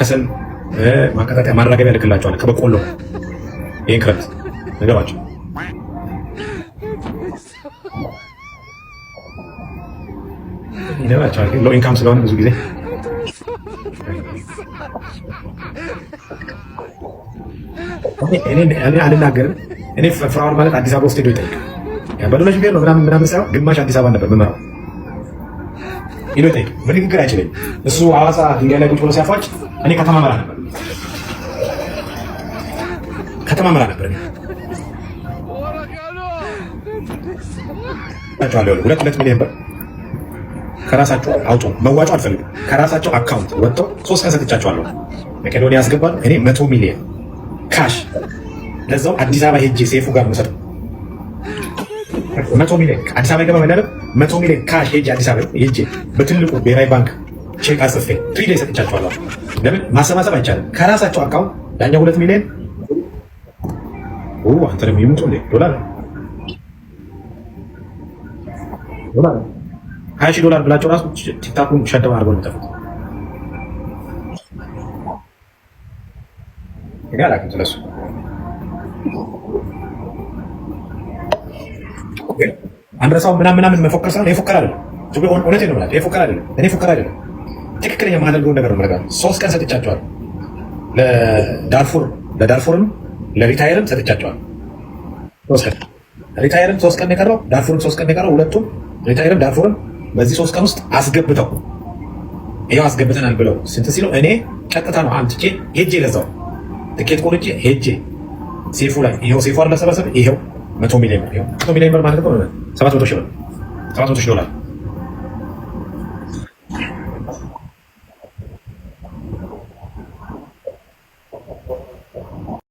ከሰል ማቀጣጠያ ማራገቢያ ልክላቸዋለሁ ከበቆሎ ይሄን ክረምት ነገባቸው። ይደባቸዋል ሎ ኢንካም ስለሆነ ብዙ ጊዜ እኔ አልናገርም። እኔ ፍራኦል ማለት አዲስ አበባ ውስጥ ሄዶ ይጠይቅ በዶላሽ ቢሄድ ነው ምናምን ሳይሆን ግማሽ አዲስ አበባ ነበር ምመራው ሄዶ ይጠይቅ። በንግግር አይችለኝ እሱ ሐዋሳ ድንጋይ ላይ ቁጭ ብሎ ሲያፏጭ እኔ ከተማ መራ ነበር ሁለት ሚሊዮን ብር ከራሳቸው አውጡ። መዋጮ አልፈልግም። ከራሳቸው አካውንት ወጥተው 3 ቀን ሰጥቻቸዋለሁ። መቄዶንያ ያስገባሉ። እኔ 100 ሚሊዮን ካሽ ለዛው አዲስ አበባ ሄጄ ሴፉ ጋር መሰጥ 100 ሚሊዮን አዲስ አበባ ገባ መዳለም 100 ሚሊዮን ካሽ ሄጄ አዲስ አበባ ሄጄ በትልቁ ብሔራዊ ባንክ ቼክ አጽፌ 3 ዴይ ሰጥቻቸዋለሁ። ለምን ማሰባሰብ አይቻልም? ከራሳቸው አካውንት ያኛው 2 ሚሊዮን አንተ ደግሞ ይምጡ ዶላር $20,000 ብላቸው ራሱ ቲክታኩን ሸደው አድርገው የሚጠፉት ይጋላክ ስለሱ አንድረሳው ምናምን መፎከር ሳይሆን የፎከር አይደለም። እውነቴን ነው የምላቸው የፎከር አይደለም። እኔ ፎከር አይደለም። ትክክለኛ የማደርገውን ነገር ነው የምነግርህ። 3 ቀን ሰጥቻቸዋለሁ። ለዳርፉርም ለሪታየርም ሰጥቻቸዋለሁ። 3 ቀን ሪታየርም 3 ቀን የቀረው ዳርፉርም 3 ቀን የቀረው ሁለቱም ሪታየርም ዳርፉርም በዚህ 3 ቀን ውስጥ አስገብተው ይሄው አስገብተናል ብለው ስንት ሲሉ እኔ ቀጥታ ነው አምጥቼ ሄጄ ለዛው ትኬት ቆርጬ ሄጄ ሴፉ ላይ ይሄው ሴፉ አለ ሰበሰበ ይሄው 100 ሚሊዮን ብር ማለት ነው 700 ሺህ $700,000